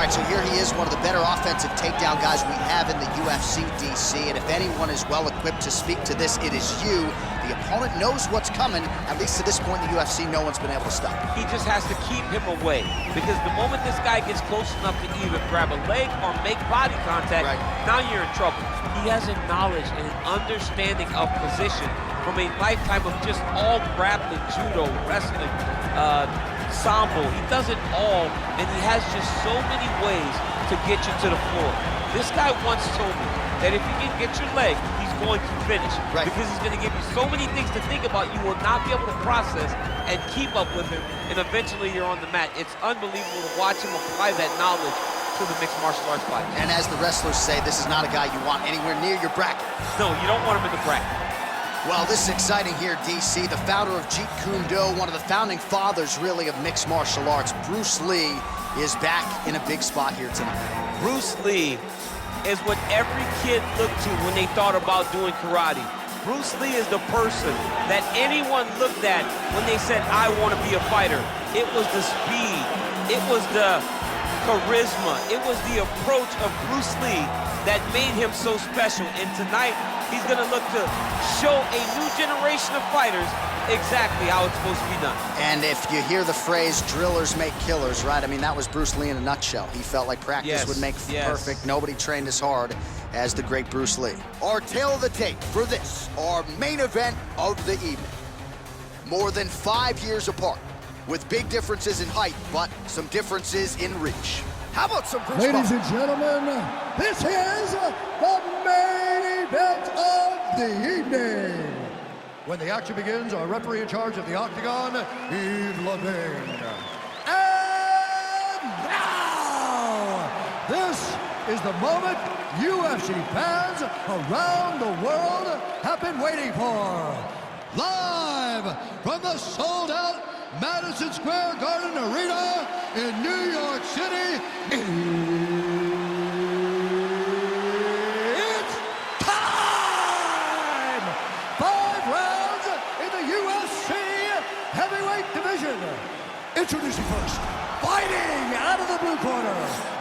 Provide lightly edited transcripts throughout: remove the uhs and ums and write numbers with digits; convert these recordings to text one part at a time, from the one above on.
All right, so here he is, one of the better offensive takedown guys we have in the UFC, DC. And if anyone is well-equipped to speak to this, it is you. The opponent knows what's coming. At least to this point in the UFC, no one's been able to stop him. He just has to keep him away, because the moment this guy gets close enough to either grab a leg or make body contact, now you're in trouble. He has a knowledge and an understanding of position from a lifetime of just all grappling, judo, wrestling, sambo. He does it all, and he has just so many ways to get you to the floor. This guy once told me that if you can get your leg, he's going to finish. Because he's going to give you so many things to think about, you will not be able to process and keep up with him, and eventually you're on the mat. It's unbelievable to watch him apply that knowledge to the mixed martial arts fight. And as the wrestlers say, this is not a guy you want anywhere near your bracket. No, you don't want him in the bracket. Well, this is exciting here, DC. The founder of Jeet Kune Do, one of the founding fathers, really, of mixed martial arts, Bruce Lee, is back in a big spot here tonight. Bruce Lee is what every kid looked to when they thought about doing karate. Bruce Lee is the person that anyone looked at when they said, I want to be a fighter. It was the speed, it was the charisma, it was the approach of Bruce Lee that made him so special. And tonight, he's gonna look to show a new generation of fighters exactly how it's supposed to be done. And if you hear the phrase, drillers make killers, right? I mean, that was Bruce Lee in a nutshell. He felt like practice would make perfect. Nobody trained as hard as the great Bruce Lee. Our tale of the tape for this, our main event of the evening. More than 5 years apart, with big differences in height, but some differences in reach. How about some Bruce Ladies and gentlemen, this is the main event of the evening. When the action begins, our referee in charge of the Octagon, Yves Levine. And now, this is the moment UFC fans around the world have been waiting for. Live from the sold-out Madison Square Garden Arena in New York City, it's time! 5 rounds in the UFC heavyweight division. Introducing first, fighting out of the blue corner.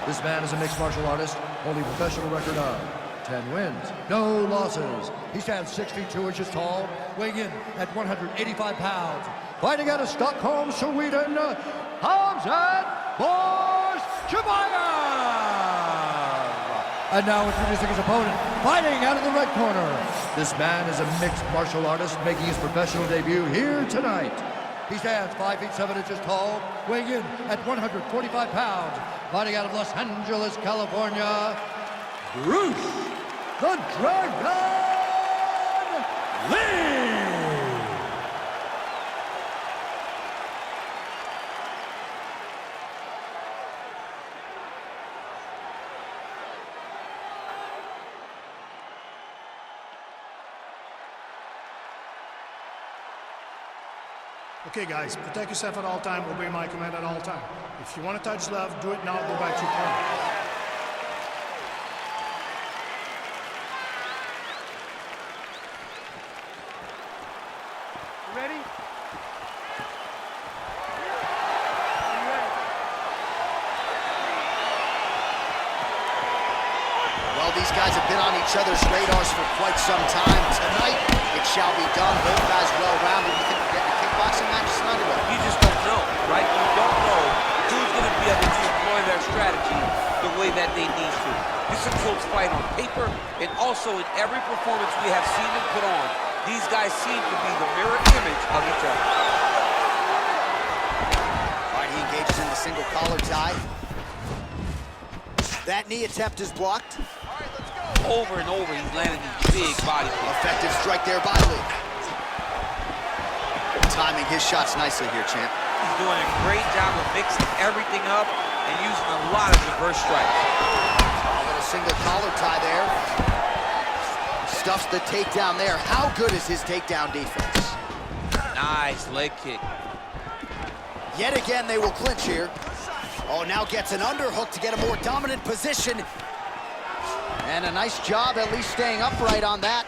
This man is a mixed martial artist, holding a professional record of 10 wins, no losses. He stands 6 feet 2 inches tall, weighing in at 185 pounds. Fighting out of Stockholm, Sweden, Khamzat Chimaev. And now introducing his opponent, fighting out of the red corner. This man is a mixed martial artist making his professional debut here tonight. He stands 5 feet 7 inches tall, weighing in at 145 pounds. Fighting out of Los Angeles, California, Bruce the Dragon Lee. Okay, guys, protect yourself at all time, obey my command at all time. If you want to touch love, do it now, go back to your corner. You ready? Well, these guys have been on each other's radars for quite some time. Tonight, it shall be done. Both guys well-rounded. You think we're getting a kickboxing match tonight or what? You just don't know, right? You don't know who's going to be able to employ their strategy the way that they need to. This is a close fight on paper, and also in every performance we have seen them put on, these guys seem to be the mirror image of each other. All right, he engages in the single collar tie. That knee attempt is blocked. Over and over, he's landing these big body kicks. Effective strike there by Lee. Timing his shots nicely here, champ. He's doing a great job of mixing everything up and using a lot of reverse strikes. A little single collar tie there. Stuffs the takedown there. How good is his takedown defense? Nice leg kick. Yet again, they will clinch here. Oh, now gets an underhook to get a more dominant position. And a nice job at least staying upright on that.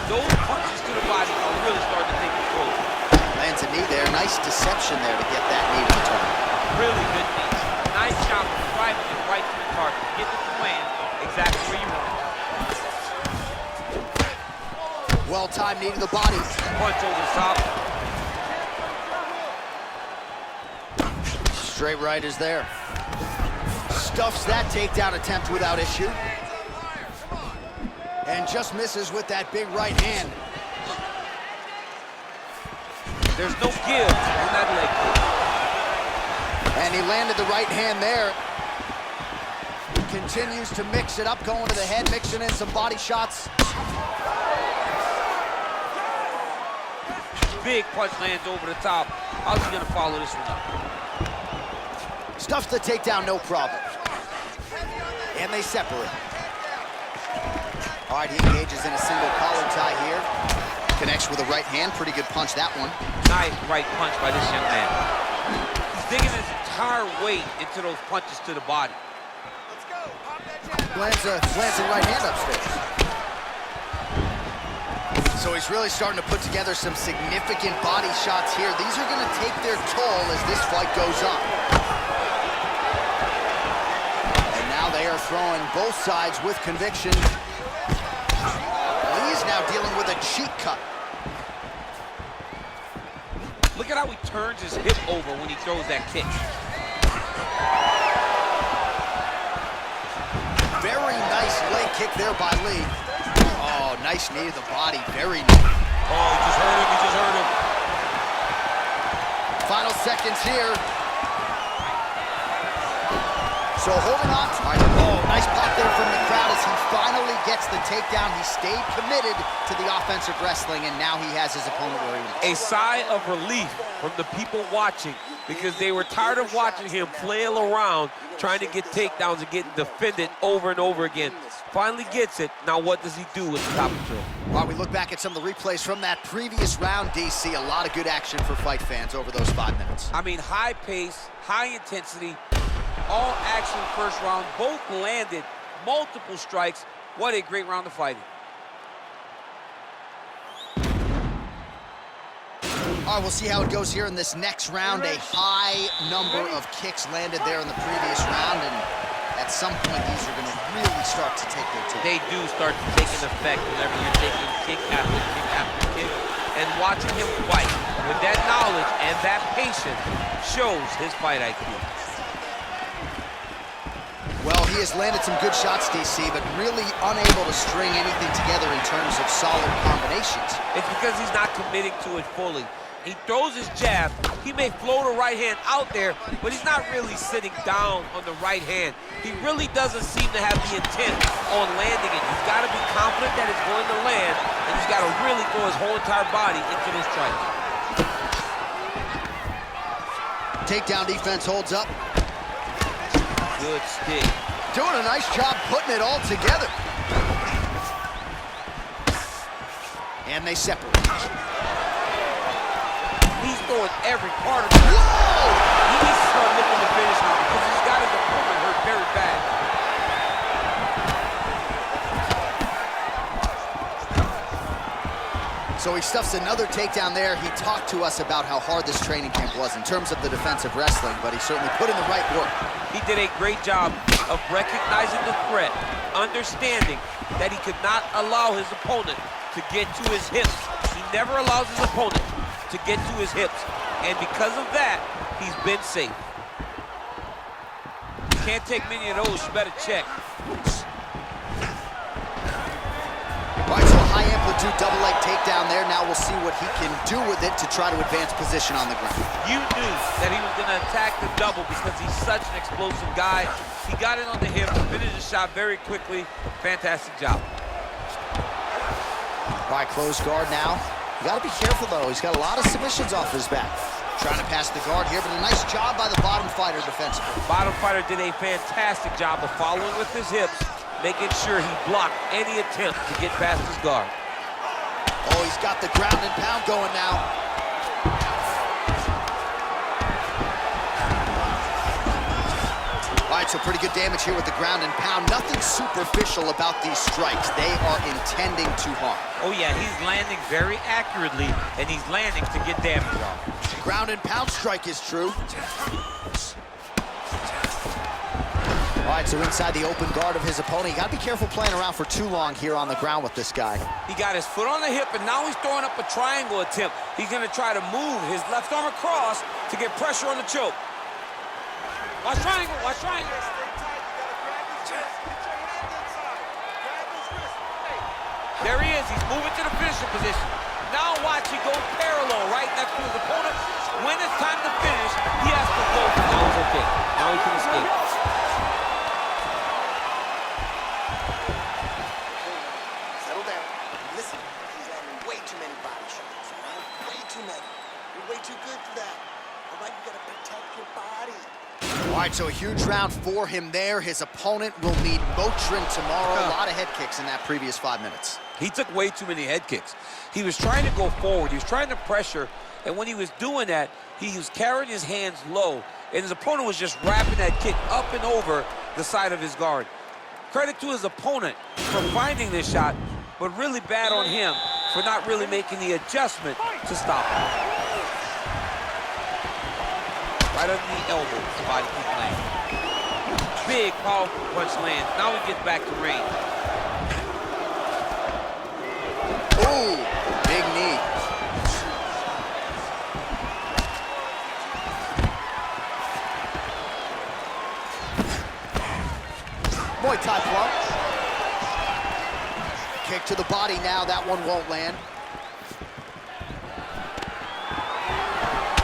Those punches to the body are really starting to take control. Lands a knee there. Nice deception there to get that knee to the turn. Really good knee. Nice job of timing is right to the target. Get it to land exactly where you want it. Well-timed knee to the body. Punch over the top. Straight right is there. Stuffs that takedown attempt without issue. And just misses with that big right hand. There's no give on that leg kick. And he landed the right hand there. Continues to mix it up, going to the head, mixing in some body shots. Big punch lands over the top. How's he gonna follow this one up? Stuffs the takedown, no problem. And they separate. All right, he engages in a single collar tie here. Connects with a right hand, pretty good punch, that one. Nice right punch by this young man. He's digging his entire weight into those punches to the body. Lands a glancing right hand upstairs. So he's really starting to put together some significant body shots here. These are going to take their toll as this fight goes on. And now they are throwing both sides with conviction. Lee's now dealing with a cheek cut. Look at how he turns his hip over when he throws that kick. Very nice leg kick there by Lee. Oh, nice knee to the body, very nice. Oh, he just hurt him, Final seconds here. So holding on to, oh, nice pop there from the crowd as he finally gets the takedown. He stayed committed to the offensive wrestling, and now he has his opponent where he wants. A sigh of relief from the people watching because they were tired of watching him flail around trying to get takedowns and getting defended over and over again. Finally gets it. Now what does he do with the top control? While we look back at some of the replays from that previous round, DC, a lot of good action for fight fans over those 5 minutes. I mean, high pace, high intensity, all action first round. Both landed multiple strikes. What a great round of fighting. All right, we'll see how it goes here in this next round. A high number of kicks landed there in the previous round, and at some point, these are going to really start to take their toll. They do start to take an effect whenever you're taking kick after kick after kick. And watching him fight with that knowledge and that patience shows his fight IQ. Well, he has landed some good shots, DC, but really unable to string anything together in terms of solid combinations. It's because he's not committing to it fully. He throws his jab. He may float a right hand out there, but he's not really sitting down on the right hand. He really doesn't seem to have the intent on landing it. He's got to be confident that it's going to land, and he's got to really throw his whole entire body into this strike. Takedown defense holds up. Good stick. Doing a nice job putting it all together. And they separate. He's throwing every part of it. Whoa! He needs to start looking to finish now because he's got his opponent hurt very bad. So he stuffs another takedown there. He talked to us about how hard this training camp was in terms of the defensive wrestling, but he certainly put in the right work. He did a great job of recognizing the threat, understanding that he could not allow his opponent to get to his hips. He never allows his opponent to get to his hips, and because of that, he's been safe. You can't take many of those, you better check. All right, so a high amplitude double leg takedown there. Now we'll see what he can do with it to try to advance position on the ground. You knew that he was gonna attack the double because he's such an explosive guy. He got it on the hip, finished the shot very quickly. Fantastic job. All right, closed guard now. You gotta be careful though. He's got a lot of submissions off his back. Trying to pass the guard here, but a nice job by the bottom fighter defensively. Bottom fighter did a fantastic job of following with his hips, making sure he blocked any attempt to get past his guard. Oh, he's got the ground and pound going now. All right, so pretty good damage here with the ground and pound. Nothing superficial about these strikes. They are intending to harm. Oh yeah, he's landing very accurately, and he's landing to get damage off. Ground and pound strike is true. All right, so inside the open guard of his opponent. You got to be careful playing around for too long here on the ground with this guy. He got his foot on the hip, and now he's throwing up a triangle attempt. He's going to try to move his left arm across to get pressure on the choke. Watch triangle, watch triangle. There he is, he's moving to the finishing position. Now watch, he goes parallel right next to his opponent. When it's time to finish, he has to go. Now he's okay, now he can escape. Settle down, listen, he's landing way too many body shots, all right? Way too many. You're way too good for that, all right? You gotta protect your body. All right, so a huge round for him there. His opponent will need Motrin tomorrow. A lot of head kicks in that previous 5 minutes. He took way too many head kicks. He was trying to go forward. He was trying to pressure. And when he was doing that, he was carrying his hands low. And his opponent was just wrapping that kick up and over the side of his guard. Credit to his opponent for finding this shot, but really bad on him for not really making the adjustment to stop him. Right under the elbow, the body kick lands. Big, powerful punch lands. Now he gets back to range. Ooh, big knee. Muay Thai plunge. Kick to the body now, that one won't land.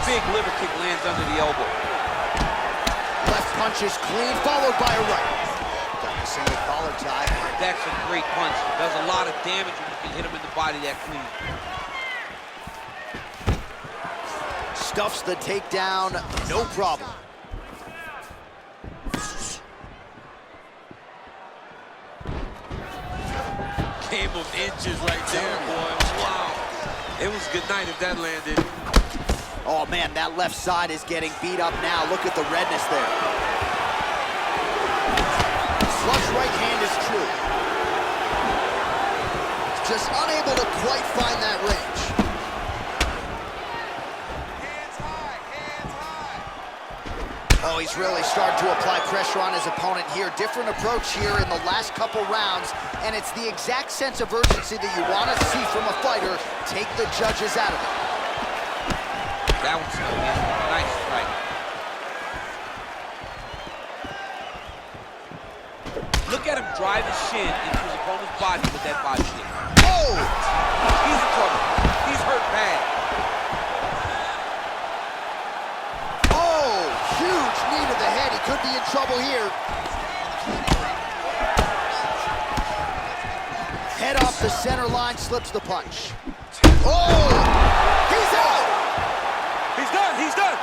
Big liver kick lands under the elbow. Left punch is clean, followed by a right. Got the single collar tie. That's a great punch. Does a lot of damage when you can hit him in the body that clean. Stuffs the takedown, no problem. Game of inches right there, boy. Wow. It was good night if that landed. Oh man, that left side is getting beat up now. Look at the redness there. Flush right hand is true. Just unable to quite find that range. Hands high, hands high. Oh, he's really starting to apply pressure on his opponent here. Different approach here in the last couple rounds, and it's the exact sense of urgency that you want to see from a fighter. Take the judges out of it. That one's no good. Nice strike. Look at him drive his shin into his opponent's body with that body kick. Oh! He's in trouble. He's hurt bad. Oh! Huge knee to the head. He could be in trouble here. Head off the center line, slips the punch. Oh! He's out! He's done. He's done.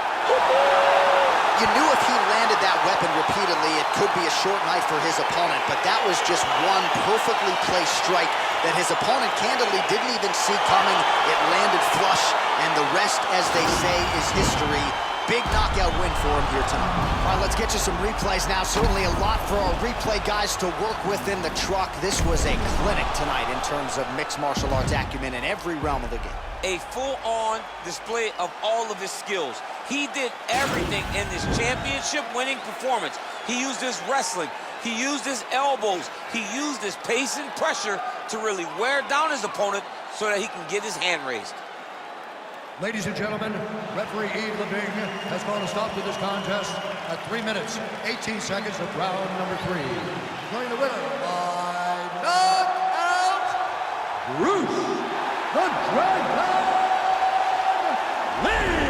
You knew if he landed that weapon repeatedly, it could be a short night for his opponent, but that was just one perfectly placed strike that his opponent candidly didn't even see coming. It landed flush, and the rest, as they say, is history. Big knockout win for him here tonight. All right, let's get you some replays now. Certainly a lot for our replay guys to work with in the truck. This was a clinic tonight in terms of mixed martial arts acumen in every realm of the game. A full-on display of all of his skills. He did everything in this championship-winning performance. He used his wrestling. He used his elbows. He used his pace and pressure to really wear down his opponent so that he can get his hand raised. Ladies and gentlemen, referee Yves Leving has called a stop to this contest at 3 minutes, 18 seconds of round number 3. Declaring the winner by knockout, Bruce the Dragon Lee!